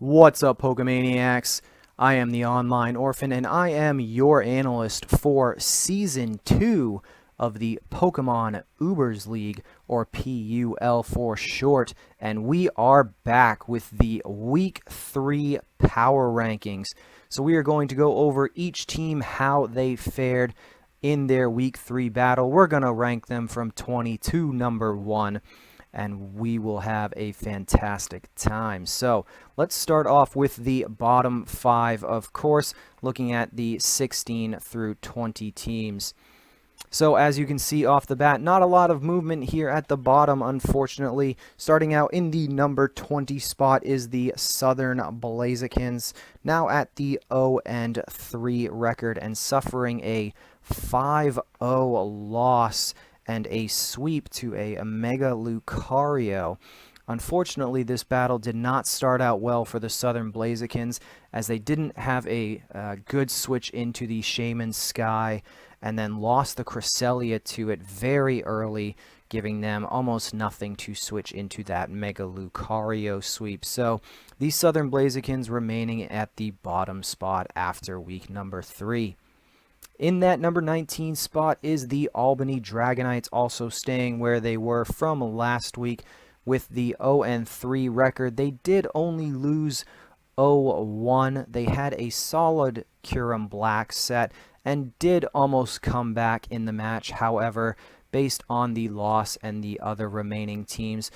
What's up, Pokemaniacs? I am the Online Orphan, and I am your analyst for Season 2 of the Pokemon Ubers League, or PUL for short, and we are back with the Week 3 Power Rankings. So we are going to go over each team, how they fared in their Week 3 battle. We're going to rank them from 20 to number 1. And we will have a fantastic time. So let's start off with the bottom 5, of course, looking at the 16 through 20 teams. So as you can see off the bat, not a lot of movement here at the bottom, unfortunately. Starting out in the number 20 spot is the Southern Blazekins, now at the 0-3 record and suffering a 5-0 loss and a sweep to a Mega Lucario. Unfortunately, this battle did not start out well for the Southern Blazekins, as they didn't have a good switch into the Shaman Sky, and then lost the Cresselia to it very early, giving them almost nothing to switch into that Mega Lucario sweep. So, these Southern Blazekins remaining at the bottom spot after week number 3. In that number 19 spot is the Albany Dragonites, also staying where they were from last week with the 0-3 record. They did only lose 0-1. They had a solid Kyurem Black set and did almost come back in the match. However, based on the loss and the other remaining teams,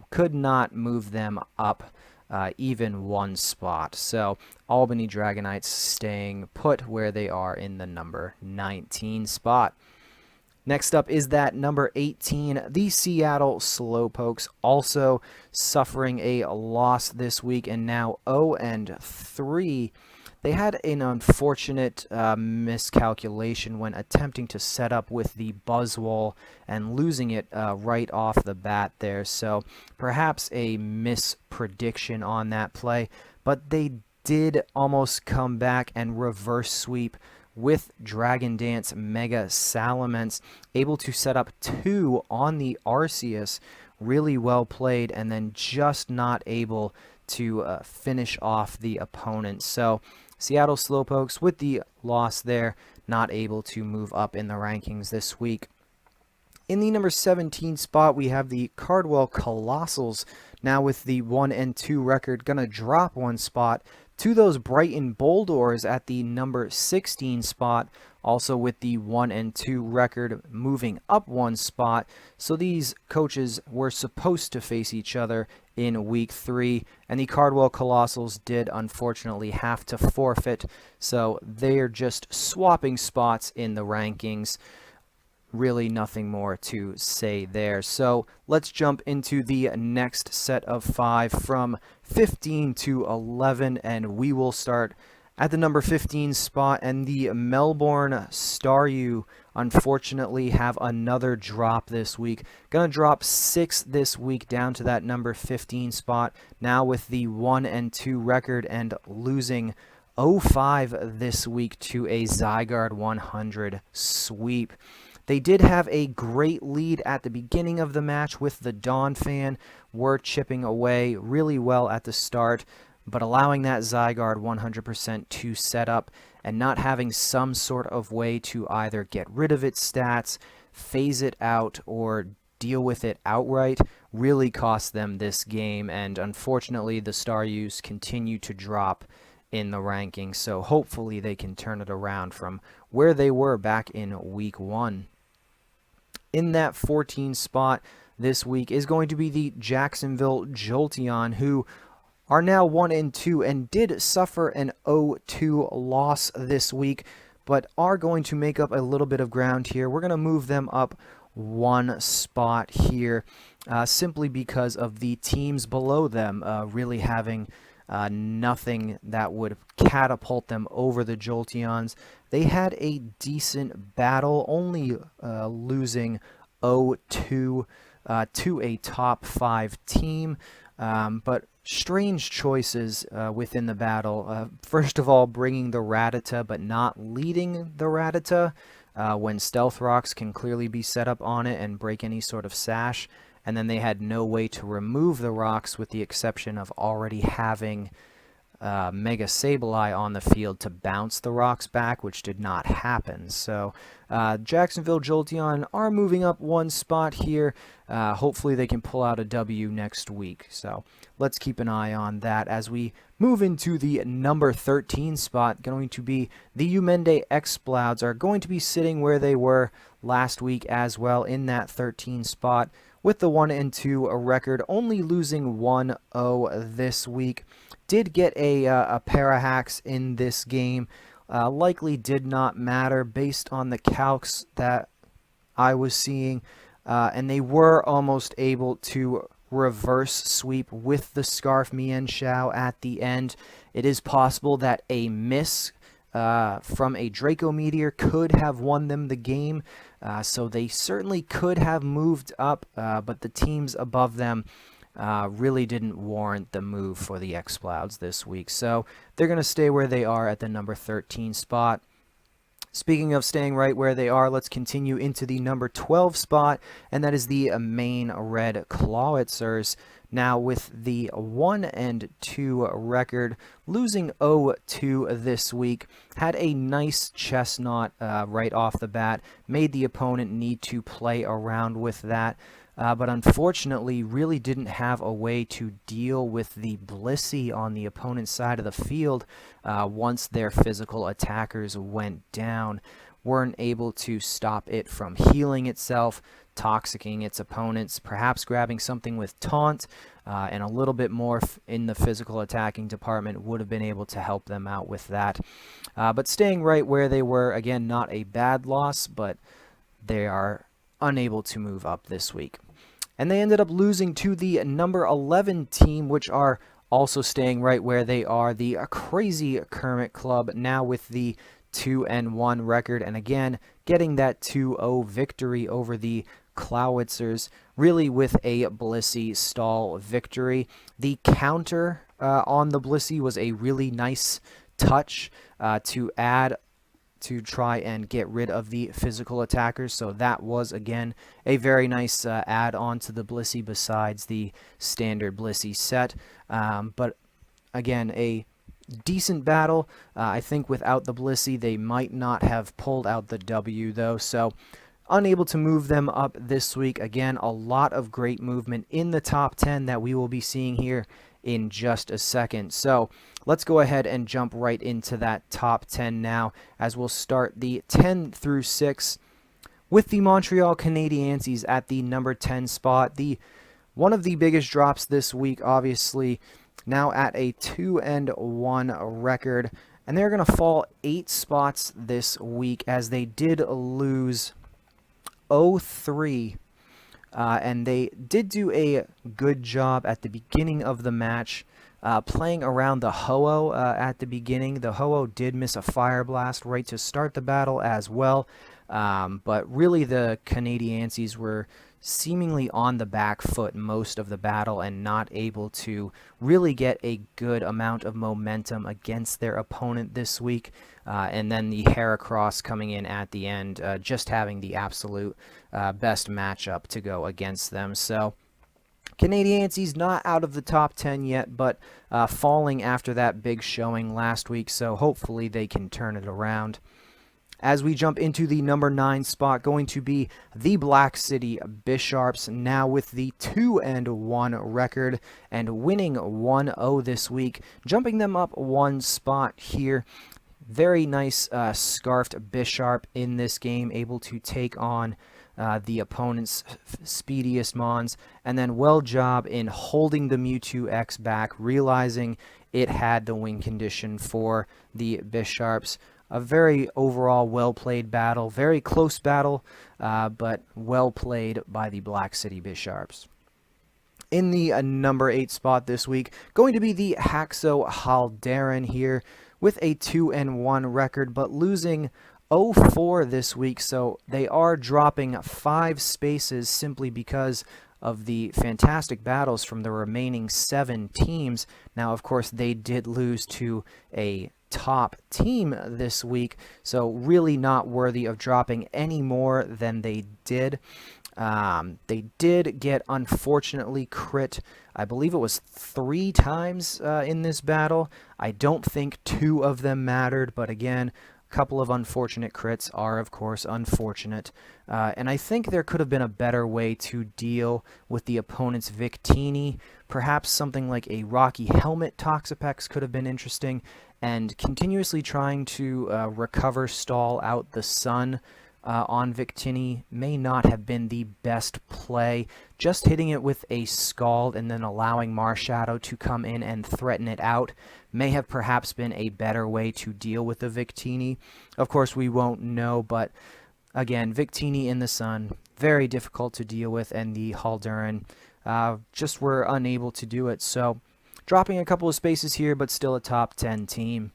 could not move them up even one spot. So Albany Dragonites staying put where they are in the number 19 spot. Next up is that number 18, the Seattle Slowpokes, also suffering a loss this week and now 0-3. They had an unfortunate miscalculation when attempting to set up with the Buzzwole and losing it right off the bat there. So perhaps a misprediction on that play, but they did almost come back and reverse sweep with Dragon Dance Mega Salamence, able to set up 2 on the Arceus. Really well played, and then just not able to finish off the opponent. So Seattle Slowpokes, with the loss there, not able to move up in the rankings this week. In the number 17 spot, we have the Cardwell Colossals, now with the 1-2 record, gonna drop one spot to those Brighton Boldors at the number 16 spot, also with the 1-2 record, moving up one spot. So these coaches were supposed to face each other in week 3, and the Cardwell Colossals did unfortunately have to forfeit, so they're just swapping spots in the rankings. Really nothing more to say there. So let's jump into the next set of 5 from 15 to 11, and we will start at the number 15 spot, and the Melbourne Staryu unfortunately have another drop this week. Gonna drop 6 this week down to that number 15 spot, now with the 1-2 record and losing 0-5 this week to a Zygarde 100 sweep. They did have a great lead at the beginning of the match with the Donphan, were chipping away really well at the start, but allowing that Zygarde 100% to set up and not having some sort of way to either get rid of its stats, phase it out, or deal with it outright really cost them this game, and unfortunately the Staryus continue to drop in the rankings, so hopefully they can turn it around from where they were back in week 1. In that 14 spot this week is going to be the Jacksonville Jolteon, who are now 1-2 and did suffer an 0-2 loss this week, but are going to make up a little bit of ground here. We're going to move them up one spot here, simply because of the teams below them really having nothing that would catapult them over the Jolteons. They had a decent battle, only losing 0-2 to a top 5 team, but strange choices within the battle. First of all, bringing the Rattata, but not leading the Rattata when Stealth Rocks can clearly be set up on it and break any sort of sash. And then they had no way to remove the rocks with the exception of already having Mega Sableye on the field to bounce the rocks back, which did not happen. So Jacksonville Jolteon are moving up one spot here. Hopefully they can pull out a W next week. So let's keep an eye on that as we move into the number 13 spot. Going to be the UMende Explouds are going to be sitting where they were last week as well, in that 13 spot with the 1-2 record, only losing 1-0 this week. Did get a pair of hacks in this game. Likely did not matter based on the calcs that I was seeing. And they were almost able to reverse sweep with the Scarf Mienshao at the end. It is possible that a miss from a Draco Meteor could have won them the game. So they certainly could have moved up, but the teams above them really didn't warrant the move for the Explouds this week. So they're going to stay where they are at the number 13 spot. Speaking of staying right where they are, let's continue into the number 12 spot, and that is the main red Clawitzers. Now with the 1-2 record, losing 0-2 this week, had a nice Chestnut right off the bat, made the opponent need to play around with that. But unfortunately really didn't have a way to deal with the Blissey on the opponent's side of the field once their physical attackers went down. Weren't able to stop it from healing itself, toxicking its opponents, perhaps grabbing something with Taunt, and a little bit more in the physical attacking department would have been able to help them out with that. But staying right where they were, again, not a bad loss, but they are unable to move up this week. And they ended up losing to the number 11 team, which are also staying right where they are, the Crazy Kermit Club, now with the 2-1 record, and again getting that 2-0 victory over the Clawitzers, really with a Blissey stall victory. The counter on the Blissey was a really nice touch to add to try and get rid of the physical attackers. So that was, again, a very nice add-on to the Blissey besides the standard Blissey set. But, again, a decent battle. I think without the Blissey, they might not have pulled out the W, though. So unable to move them up this week. Again, a lot of great movement in the top 10 that we will be seeing here in just a second. So let's go ahead and jump right into that top 10 now, as we'll start the 10 through 6 with the Montreal Canadienses at the number 10 spot. One of the biggest drops this week, obviously, now at a 2-1 record, and they're going to fall 8 spots this week as they did lose 0-3. And they did do a good job at the beginning of the match, playing around the Ho-Oh at the beginning. The Ho-Oh did miss a Fire Blast right to start the battle as well, but really the Canadienses were seemingly on the back foot most of the battle and not able to really get a good amount of momentum against their opponent this week. And then the Heracross coming in at the end, just having the absolute best matchup to go against them. So Canadienses not out of the top 10 yet, but falling after that big showing last week, so hopefully they can turn it around. As we jump into the number 9 spot, going to be the Black City Bisharps, now with the 2-1 record and winning 1-0 this week, jumping them up one spot here. Very nice Scarfed Bisharp in this game, able to take on the opponent's speediest Mons, and then well job in holding the Mewtwo X back, realizing it had the win condition for the Bisharps. A very overall well-played battle, very close battle, but well-played by the Black City Bisharps. In the number 8 spot this week, going to be the Haxo Haldarin here with a 2-1 record, but losing 0-4 this week, so they are dropping 5 spaces simply because of the fantastic battles from the remaining 7 teams. Now, of course, they did lose to a top team this week, so really not worthy of dropping any more than they did. They did get, unfortunately, crit, I believe it was 3 times in this battle. I don't think 2 of them mattered, but again, a couple of unfortunate crits are, of course, unfortunate. And I think there could have been a better way to deal with the opponent's Victini. Perhaps something like a Rocky Helmet Toxapex could have been interesting, and continuously trying to recover stall out the sun on Victini may not have been the best play. Just hitting it with a Scald and then allowing Marshadow to come in and threaten it out may have perhaps been a better way to deal with the Victini. Of course, we won't know, but again, Victini in the sun, very difficult to deal with, and the Haldurin just were unable to do it. So, dropping a couple of spaces here, but still a top 10 team.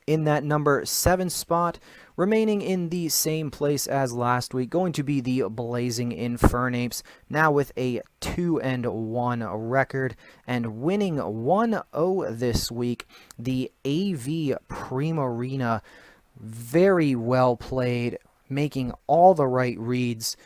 In that number 7 spot, remaining in the same place as last week, going to be the Blazing Infernapes, now with a 2-1 record, and winning 1-0 this week, the AV Primarina. Very well played, making all the right reads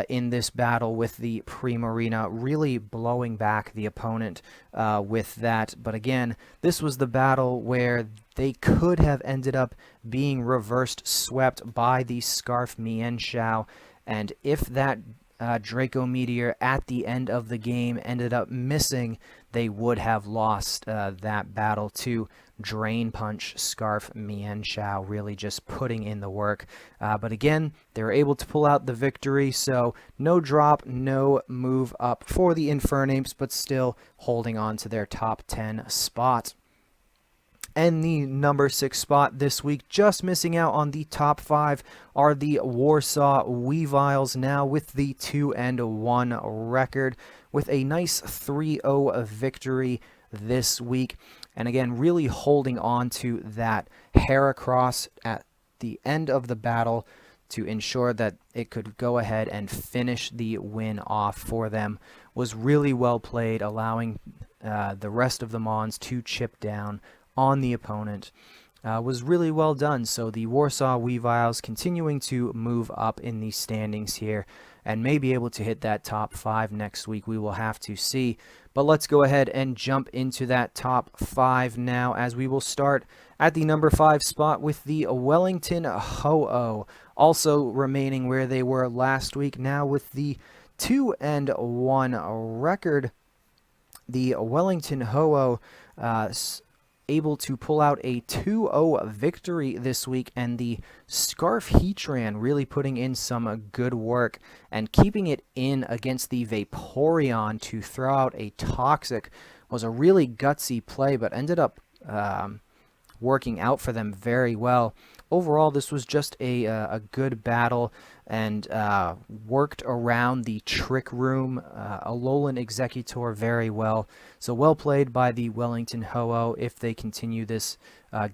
in this battle with the Primarina, really blowing back the opponent with that. But again, this was the battle where they could have ended up being reversed swept by the Scarf Mienshao, and if that Draco Meteor at the end of the game ended up missing, they would have lost that battle to Drain Punch Scarf Mienshao, really just putting in the work. But again, they were able to pull out the victory, so no drop, no move up for the Infernapes, but still holding on to their top 10 spot. And the number 6 spot this week, just missing out on the top 5, are the Warsaw Weaviles, now with the 2-1 record, with a nice 3-0 victory this week. And again, really holding on to that Heracross at the end of the battle to ensure that it could go ahead and finish the win off for them. Was really well played, allowing the rest of the Mons to chip down on the opponent. Was really well done. So the Warsaw Weaviles continuing to move up in the standings here and may be able to hit that top 5 next week. We will have to see. But let's go ahead and jump into that top 5 now, as we will start at the number 5 spot with the Wellington Ho-Oh, also remaining where they were last week, now with the 2-1 record. The Wellington Ho-Oh able to pull out a 2-0 victory this week, and the Scarf Heatran really putting in some good work and keeping it in against the Vaporeon to throw out a Toxic. Was a really gutsy play, but ended up working out for them very well. Overall, this was just a good battle, and worked around the Trick Room, Alolan Executor very well. So well played by the Wellington Ho-Oh. If they continue this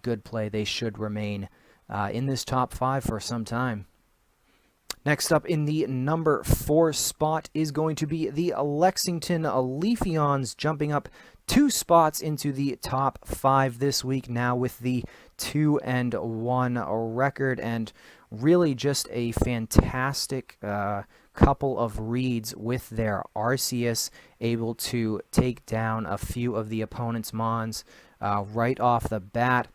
good play, they should remain in this top 5 for some time. Next up in the number 4 spot is going to be the Lexington Leafeons, jumping up 2 spots into the top 5 this week, now with the 2-1 record, and really just a fantastic couple of reads with their Arceus, able to take down a few of the opponent's Mons right off the bat.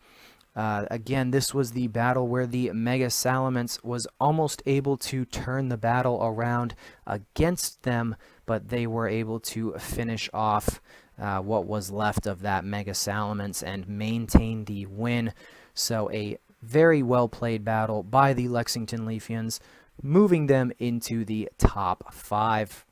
Again, this was the battle where the Mega Salamence was almost able to turn the battle around against them, but they were able to finish off what was left of that Mega Salamence and maintain the win. So a very well played battle by the Lexington Leafeons, moving them into the top 5.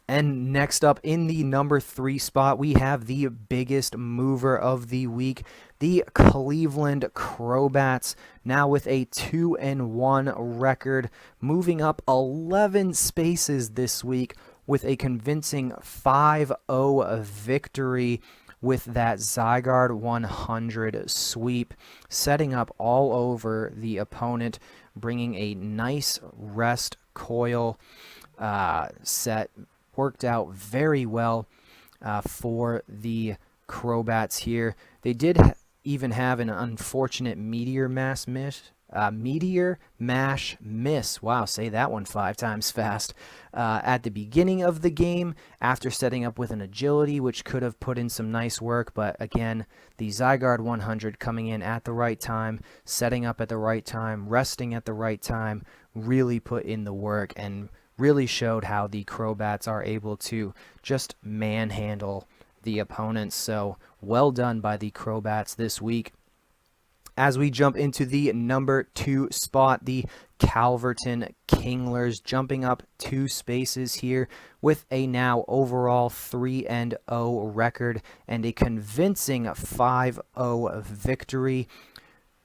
And next up in the number 3 spot, we have the biggest mover of the week, the Cleveland Crobats, now with a 2-1 record, moving up 11 spaces this week with a convincing 5-0 victory with that Zygarde 100 sweep, setting up all over the opponent, bringing a nice rest coil set. Worked out very well for the Crobats here. They did even have an unfortunate Meteor Mass miss Meteor Mash Miss. Wow, say that one 5 times fast. At the beginning of the game, after setting up with an agility, which could have put in some nice work, but again, the Zygarde 100 coming in at the right time, setting up at the right time, resting at the right time, really put in the work and really showed how the Crobats are able to just manhandle the opponents. So well done by the Crobats this week. As we jump into the number 2 spot, the Calverton Kinglers jumping up 2 spaces here with a now overall 3-0 record and a convincing 5-0 victory,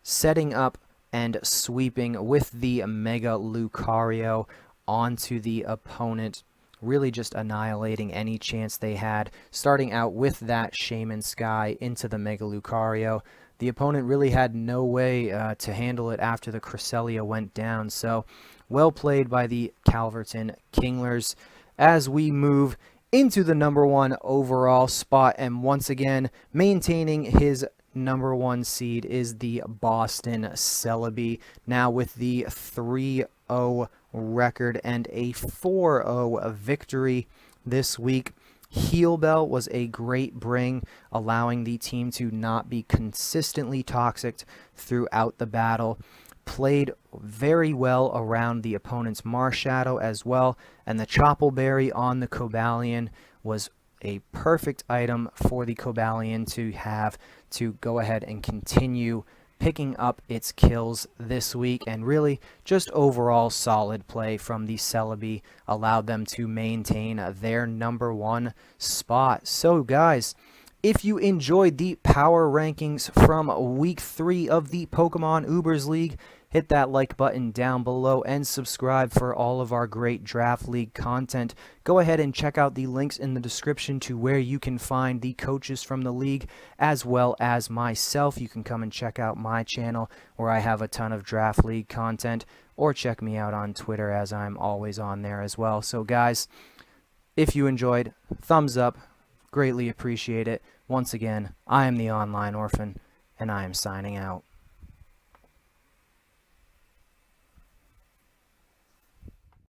setting up and sweeping with the Mega Lucario onto the opponent, really just annihilating any chance they had, starting out with that Shaman Sky into the Mega Lucario. The opponent really had no way to handle it after the Cresselia went down, so well played by the Calverton Kinglers. As we move into the number 1 overall spot, and once again maintaining his number 1 seed is the Boston Celebi, now with the 3-0 record and a 4-0 victory this week. Heal Bell was a great bring, allowing the team to not be consistently toxic throughout the battle. Played very well around the opponent's Marshadow as well, and the Choppleberry on the Cobalion was a perfect item for the Cobalion to have to go ahead and continue picking up its kills this week, and really just overall solid play from the Celebi allowed them to maintain their number 1 spot. So guys, if you enjoyed the power rankings from week 3 of the Pokemon Ubers League, hit that like button down below and subscribe for all of our great Draft League content. Go ahead and check out the links in the description to where you can find the coaches from the league, as well as myself. You can come and check out my channel where I have a ton of Draft League content, or check me out on Twitter as I'm always on there as well. So guys, if you enjoyed, thumbs up, greatly appreciate it. Once again, I am the Online Orphan, and I am signing out.